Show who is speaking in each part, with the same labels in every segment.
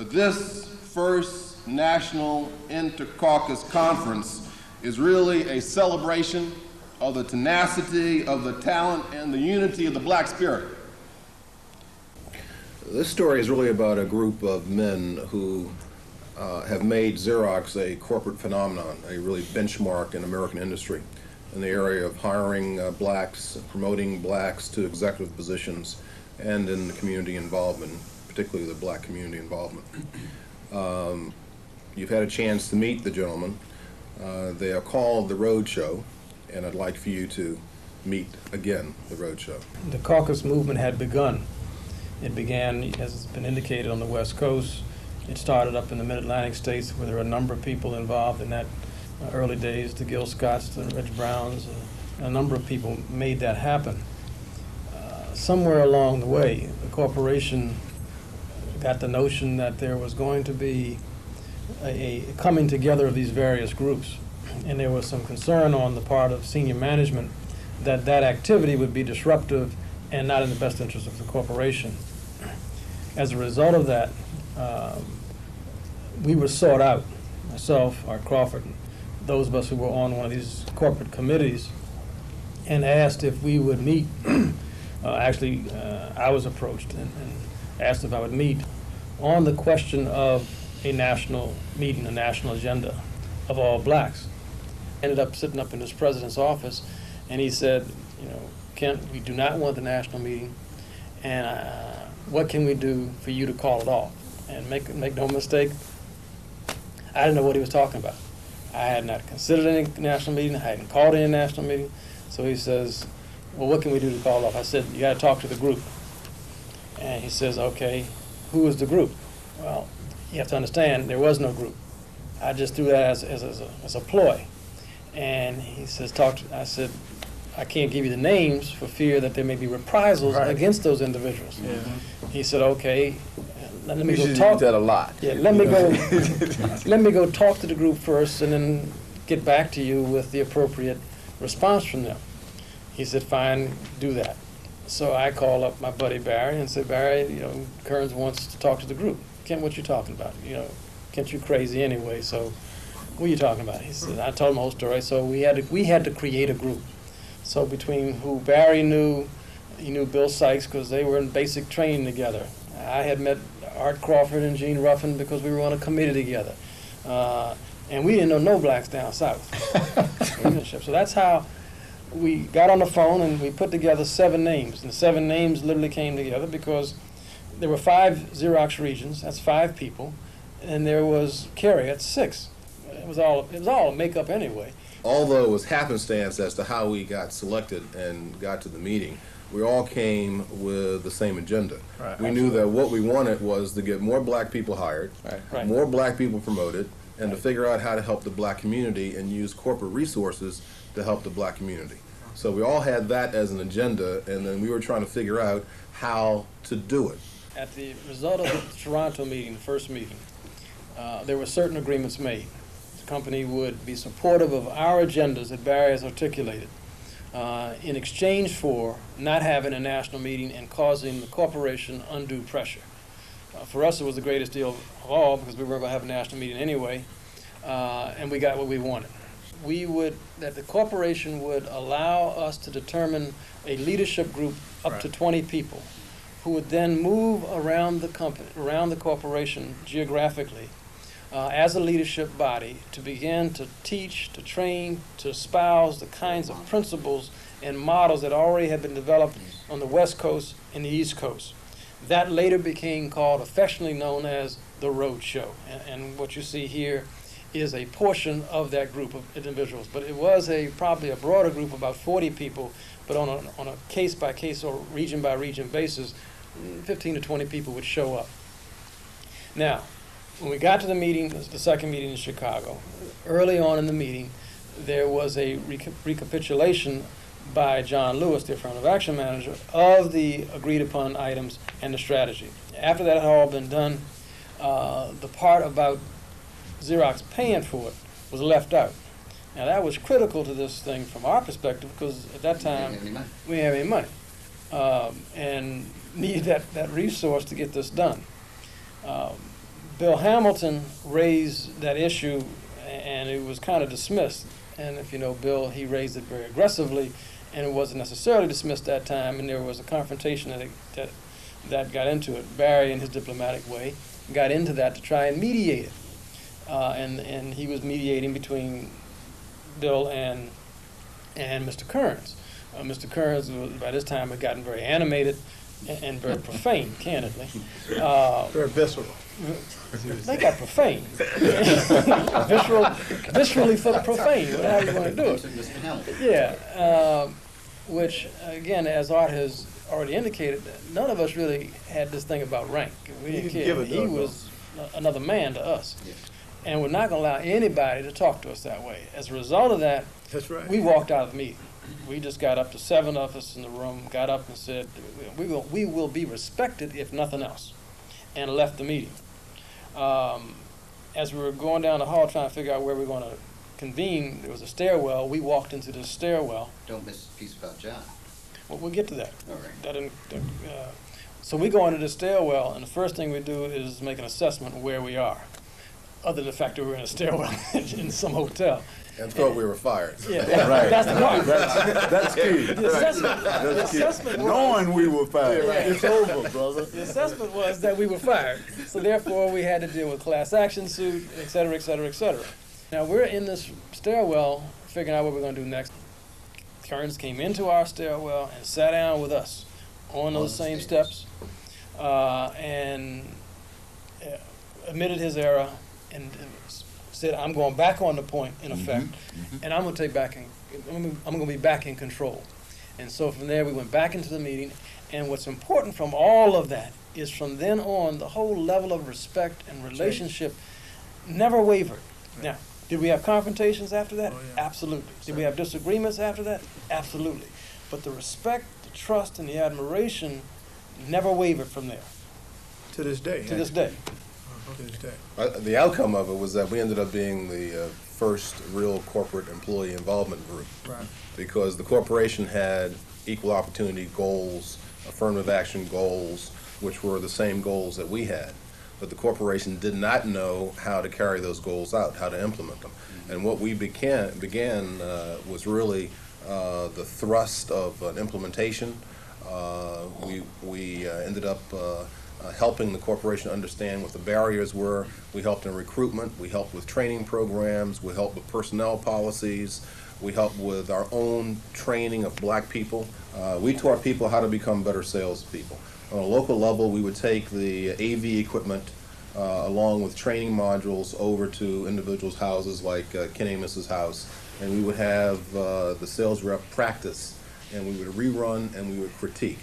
Speaker 1: But this first National Inter-Caucus Conference is really a celebration of the tenacity, of the talent, and the unity of the black spirit.
Speaker 2: This story is really about a group of men who have made Xerox a corporate phenomenon, a really benchmark in American industry in the area of hiring blacks, promoting blacks to executive positions, and in the community involvement, particularly the black community involvement. You've had a chance to meet the gentlemen. They are called the Roadshow, and I'd like for you to meet again the Roadshow.
Speaker 3: The caucus movement had begun. It began, as has been indicated, on the West Coast. It started up in the Mid-Atlantic states where there were a number of people involved in that early days, the Gil Scotts, the Reg Browns, a number of people made that happen. Somewhere along the way, the corporation got the notion that there was going to be a coming together of these various groups. And there was some concern on the part of senior management that that activity would be disruptive and not in the best interest of the corporation. As a result of that, we were sought out, myself, Art Crawford, and those of us who were on one of these corporate committees, and asked if we would meet. I was approached and asked if I would meet on the question of a national meeting, a national agenda of all blacks. Ended up sitting up in his president's office, and he said, Kent, we do not want the national meeting, and what can we do for you to call it off? And make no mistake, I didn't know what he was talking about. I had not considered any national meeting. I hadn't called any national meeting. So he says, well, what can we do to call it off? I said, you got to talk to the group. And he says, okay, who is the group? Well, you have to understand, there was no group. I just threw that as a ploy. And he says, I said, I can't give you the names for fear that there may be reprisals against those individuals. Mm-hmm. He said, okay, let me go talk.
Speaker 4: That a lot.
Speaker 3: Yeah, let me go talk to the group first and then get back to you with the appropriate response from them. He said, fine, do that. So I called up my buddy Barry and said, Barry, Kearns wants to talk to the group. Kent, what you talking about? Kent, you crazy anyway, so what are you talking about? He said, I told him the whole story. So we had to create a group. So between who Barry knew, he knew Bill Sykes because they were in basic training together. I had met Art Crawford and Gene Ruffin because we were on a committee together. And we didn't know no blacks down south. So that's how we got on the phone and we put together 7 names. And the 7 names literally came together because there were 5 Xerox regions, that's 5 people, and there was Kerry at 6. It was all a makeup anyway.
Speaker 2: Although it was happenstance as to how we got selected and got to the meeting, we all came with the same agenda.
Speaker 4: Right,
Speaker 2: we knew that what we wanted was to get more black people hired,
Speaker 3: Right.
Speaker 2: more black people promoted, and to figure out how to help the black community and use corporate resources to help the black community. So we all had that as an agenda, and then we were trying to figure out how to do it.
Speaker 3: At the result of the Toronto meeting, the first meeting, there were certain agreements made. The company would be supportive of our agendas that Barry has articulated in exchange for not having a national meeting and causing the corporation undue pressure. For us, it was the greatest deal of all because we weren't going to have a national meeting anyway, and we got what we wanted. That the corporation would allow us to determine a leadership group up to 20 people who would then move around the company, around the corporation geographically as a leadership body to begin to teach, to train, to espouse the kinds of principles and models that already had been developed on the West Coast and the East Coast. That later became called, affectionately known as, the Roadshow. And what you see here is a portion of that group of individuals. But it was probably a broader group, about 40 people, but on a case-by-case or region-by-region basis, 15 to 20 people would show up. Now, when we got to the meeting, the second meeting in Chicago, early on in the meeting, there was a recapitulation by John Lewis, the affirmative action manager, of the agreed-upon items and the strategy. After that had all been done, the part about Xerox paying for it was left out. Now that was critical to this thing from our perspective because at that time we didn't have any money and needed that resource to get this done. Bill Hamilton raised that issue, and it was kind of dismissed. And if you know Bill, he raised it very aggressively, and it wasn't necessarily dismissed that time, and there was a confrontation that got into it. Barry, in his diplomatic way, got into that to try and mediate it. And he was mediating between Bill and Mr. Kearns. Mr. Kearns, by this time, had gotten very animated and very profane, candidly.
Speaker 4: Very visceral.
Speaker 3: They got profane. Viscerally profane, whatever you want to do it. Yeah, which, again, as Art has already indicated, none of us really had this thing about rank. We didn't care. He was another man to us. And we're not going to allow anybody to talk to us that way. As a result of that,
Speaker 4: That's right.
Speaker 3: we walked out of the meeting. We just got up to 7 of us in the room, got up and said, we will be respected if nothing else, and left the meeting. As we were going down the hall trying to figure out where we were going to convene, there was a stairwell. We walked into this stairwell.
Speaker 5: Don't miss the piece about John.
Speaker 3: Well, we'll get to that.
Speaker 5: All right.
Speaker 3: So we go into the stairwell, and the first thing we do is make an assessment of where we are, other than the fact that we're in a stairwell in some hotel.
Speaker 2: And thought we were fired.
Speaker 3: Yeah,
Speaker 6: Right.
Speaker 3: that's the part.
Speaker 6: That's key.
Speaker 3: The assessment was,
Speaker 6: Knowing we were fired.
Speaker 3: Yeah.
Speaker 6: It's over, brother.
Speaker 3: the assessment was that we were fired. So therefore, we had to deal with class action suit, et cetera, et cetera, et cetera. Now, we're in this stairwell figuring out what we're going to do next. Kearns came into our stairwell and sat down with us on those same steps and admitted his error and said, I'm going back on the point, in effect, and I'm going to I'm going to be back in control. And so from there, we went back into the meeting, and what's important from all of that is from then on, the whole level of respect and relationship never wavered. Now, did we have confrontations after that?
Speaker 4: Oh, yeah.
Speaker 3: Absolutely. Did we have disagreements after that? Absolutely. But the respect, the trust, and the admiration never wavered from there
Speaker 4: To this day.
Speaker 3: to this day.
Speaker 4: To this day.
Speaker 2: The outcome of it was that we ended up being the first real corporate employee involvement group,
Speaker 4: Right.
Speaker 2: because the corporation had equal opportunity goals, affirmative action goals, which were the same goals that we had. But the corporation did not know how to carry those goals out, how to implement them. And what we began was really the thrust of an implementation. We ended up helping the corporation understand what the barriers were. We helped in recruitment, we helped with training programs, we helped with personnel policies, we helped with our own training of black people. We taught people how to become better salespeople. On a local level, we would take the AV equipment along with training modules over to individuals' houses like Ken Amos's house, and we would have the sales rep practice, and we would rerun and we would critique.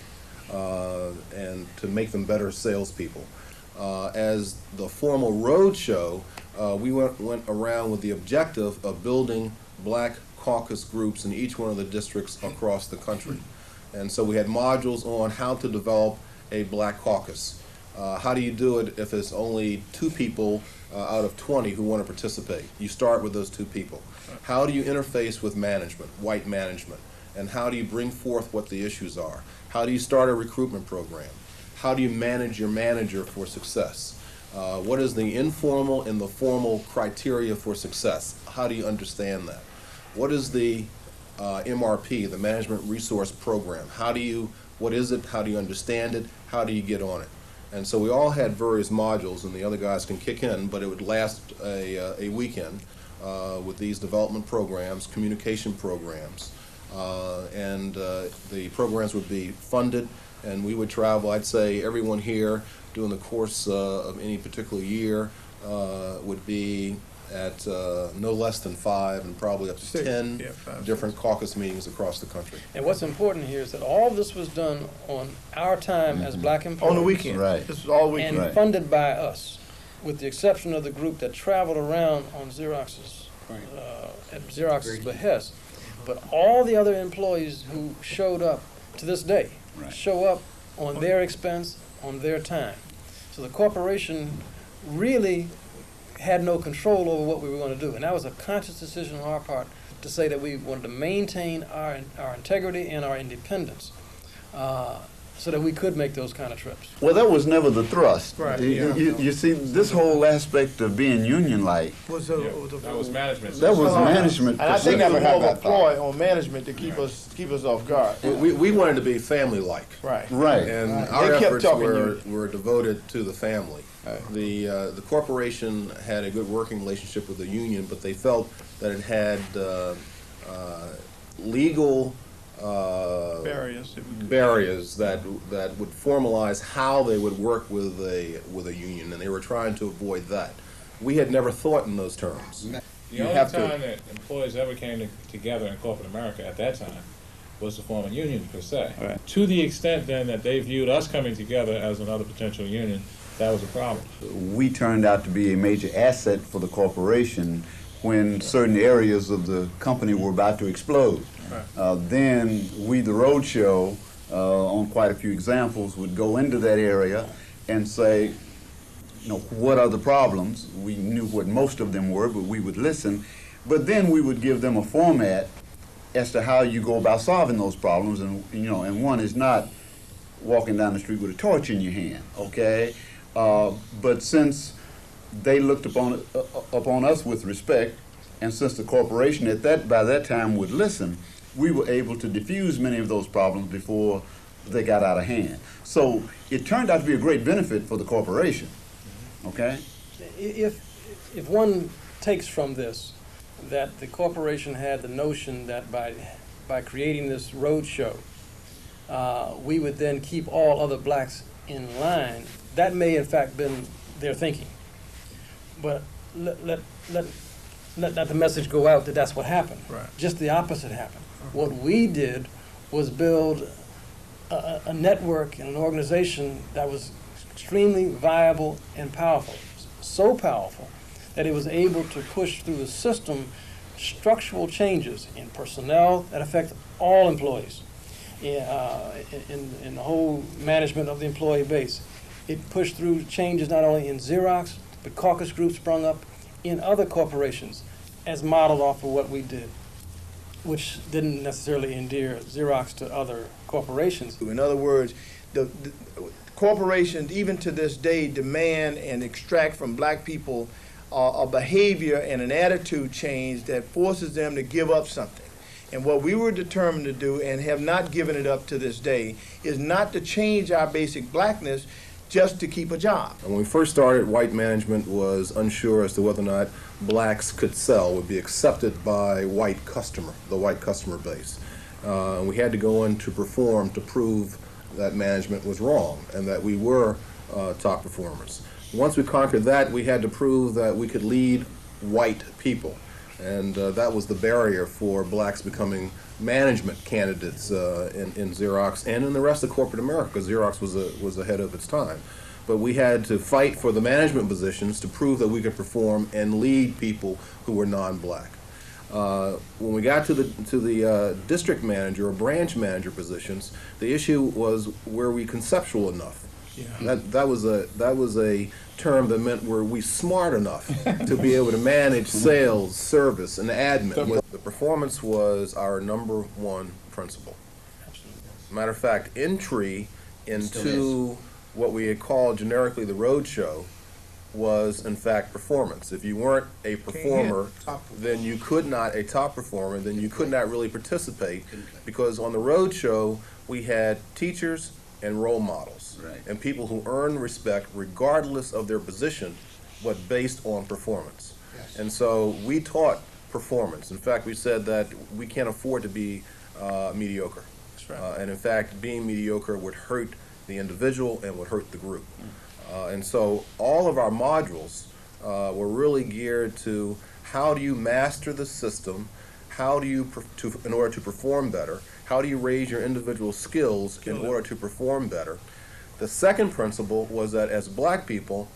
Speaker 2: And to make them better salespeople. As the formal road show, we went around with the objective of building black caucus groups in each one of the districts across the country. And so we had modules on how to develop a black caucus. How do you do it if it's only 2 people out of 20 who want to participate? You start with those 2 people. How do you interface with management, white management? And how do you bring forth what the issues are? How do you start a recruitment program? How do you manage your manager for success? What is the informal and the formal criteria for success? How do you understand that? What is the MRP, the Management Resource Program? What is it? How do you understand it? How do you get on it? And so we all had various modules, and the other guys can kick in, but it would last a weekend with these development programs, communication programs. And the programs would be funded, and we would travel. I'd say everyone here during the course of any particular year would be at no less than 5 and probably up to
Speaker 4: 6,
Speaker 2: 10
Speaker 4: yeah, 5,
Speaker 2: different caucus meetings across the country.
Speaker 3: And what's important here is that all this was done on our time as black employees.
Speaker 4: On the weekend.
Speaker 6: Right.
Speaker 4: This was all weekend.
Speaker 3: And funded by us, with the exception of the group that traveled around on Xerox's, at Xerox's behest. But all the other employees who showed up to this day show up on their expense, on their time. So the corporation really had no control over what we were going to do. And that was a conscious decision on our part to say that we wanted to maintain our integrity and our independence. so that we could make those kind of trips.
Speaker 6: Well, that was never the thrust.
Speaker 4: Right,
Speaker 6: You,
Speaker 4: yeah.
Speaker 6: you see, this whole aspect of being union-like,
Speaker 5: That was management.
Speaker 6: that was management.
Speaker 4: And I think that was
Speaker 6: perception.
Speaker 4: more of a ploy on management to keep us off guard.
Speaker 2: We wanted to be family-like.
Speaker 4: Right.
Speaker 6: Right.
Speaker 2: And
Speaker 4: Right.
Speaker 2: our
Speaker 4: They kept
Speaker 2: efforts
Speaker 4: talking
Speaker 2: were devoted to the family. The corporation had a good working relationship with the union, but they felt that it had legal barriers that would formalize how they would work with a union, and they were trying to avoid that. We had never thought in those terms.
Speaker 5: The
Speaker 2: You
Speaker 5: only
Speaker 2: have to-
Speaker 5: time that employees ever came together in corporate America at that time was to form a union per se.
Speaker 6: Right.
Speaker 5: To the extent then that they viewed us coming together as another potential union, that was a problem.
Speaker 6: We turned out to be a major asset for the corporation when certain areas of the company were about to explode. Then we, the roadshow, on quite a few examples, would go into that area and say, you know, what are the problems? We knew what most of them were, but we would listen. But then we would give them a format as to how you go about solving those problems. And, you know, and one is not walking down the street with a torch in your hand, okay? But since they looked upon us with respect, and since the corporation by that time would listen, we were able to diffuse many of those problems before they got out of hand. So it turned out to be a great benefit for the corporation, okay?
Speaker 3: If one takes from this that the corporation had the notion that by creating this road show, we would then keep all other blacks in line, that may in fact been their thinking. But let the message go out that that's what happened.
Speaker 4: Right.
Speaker 3: Just the opposite happened. What we did was build a network and an organization that was extremely viable and powerful. So powerful that it was able to push through the system structural changes in personnel that affect all employees, in the whole management of the employee base. It pushed through changes not only in Xerox, but caucus groups sprung up in other corporations as modeled off of what we did, which didn't necessarily endear Xerox to other corporations.
Speaker 4: In other words, the corporations, even to this day, demand and extract from black people a behavior and an attitude change that forces them to give up something. And what we were determined to do, and have not given it up to this day, is not to change our basic blackness just to keep a job.
Speaker 2: And when we first started, white management was unsure as to whether or not blacks could sell, would be accepted by the white customer base. We had to go in to perform to prove that management was wrong and that we were top performers. Once we conquered that, we had to prove that we could lead white people. And that was the barrier for blacks becoming management candidates in Xerox and in the rest of corporate America. Xerox was ahead of its time. But we had to fight for the management positions to prove that we could perform and lead people who were non-black. When we got to the district manager or branch manager positions, the issue was, were we conceptual enough?
Speaker 4: Yeah.
Speaker 2: That was a term that meant, were we smart enough to be able to manage sales, service, and admin? The performance was our number one principle. Matter of fact, entry into what we had called generically the road show was in fact performance. If you weren't a performer, then you could not, a top performer, then you could not really participate, because on the road show we had teachers and role models, and people who earned respect regardless of their position, but based on performance. And so we taught performance. In fact, we said that we can't afford to be mediocre. And in fact, being mediocre would hurt the individual and would hurt the group. And so all of our modules were really geared to how do you master the system, how do you, in order to perform better, how do you raise your individual skills in order to perform better. The second principle was that as black people,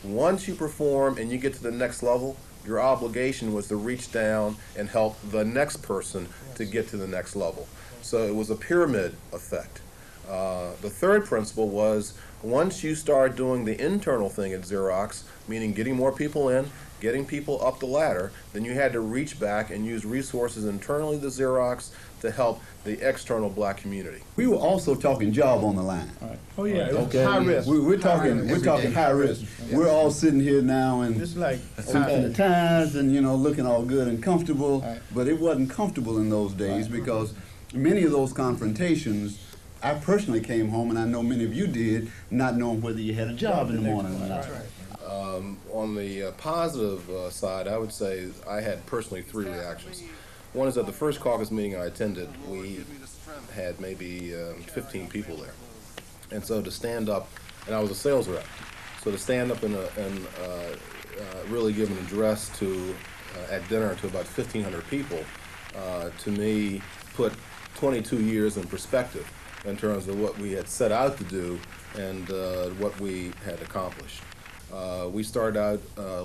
Speaker 2: once you perform and you get to the next level, your obligation was to reach down and help the next person to get to the next level. So it was a pyramid effect. The third principle was, once you start doing the internal thing at Xerox, meaning getting more people in, getting people up the ladder, then you had to reach back and use resources internally to Xerox to help the external black community.
Speaker 6: We were also talking job on the line.
Speaker 4: Oh, yeah, it's
Speaker 6: Okay,
Speaker 4: high risk.
Speaker 6: We're talking high risk. We're all sitting here now and
Speaker 4: It's like,
Speaker 6: suiting the ties and, looking all good and comfortable, but it wasn't comfortable in those days because many of those confrontations, I personally came home, and I know many of you did, not knowing whether you had a job in the morning or not.
Speaker 2: On the positive side, I would say I had personally 3 reactions. One is at the first caucus meeting I attended, we had maybe 15 people there. And so to stand up, and I was a sales rep, so to stand up and really give an address to, at dinner to about 1,500 people, to me put 22 years in perspective in terms of what we had set out to do and what we had accomplished. We started out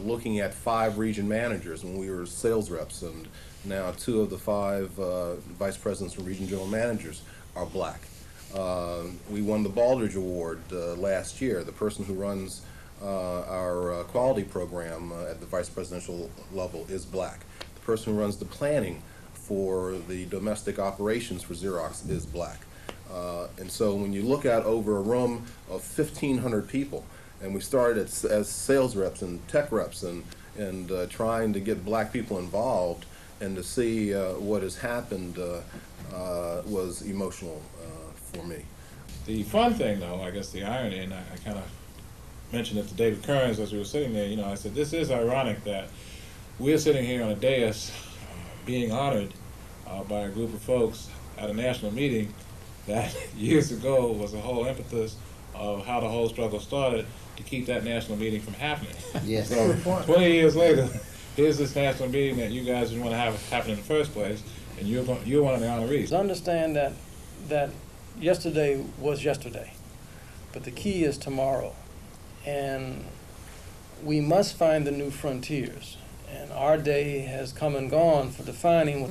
Speaker 2: looking at 5 region managers when we were sales reps, and now 2 of the 5 vice presidents and region general managers are black. We won the Baldrige Award last year. The person who runs our quality program at the vice presidential level is black. The person who runs the planning for the domestic operations for Xerox is black. And so when you look out over a room of 1,500 people, and we started as sales reps and tech reps and trying to get black people involved, and to see what has happened was emotional for me.
Speaker 5: The fun thing, though, I guess the irony, and I kind of mentioned it to David Kearns as we were sitting there, I said, this is ironic that we're sitting here on a dais being honored by a group of folks at a national meeting that years ago was the whole impetus of how the whole struggle started to keep that national meeting from happening.
Speaker 6: Yes.
Speaker 5: So 20 years later, here's this national meeting that you guys didn't want to have happen in the first place, and you're one of the honorees.
Speaker 3: Understand that yesterday was yesterday, but the key is tomorrow. And we must find the new frontiers. And our day has come and gone for defining what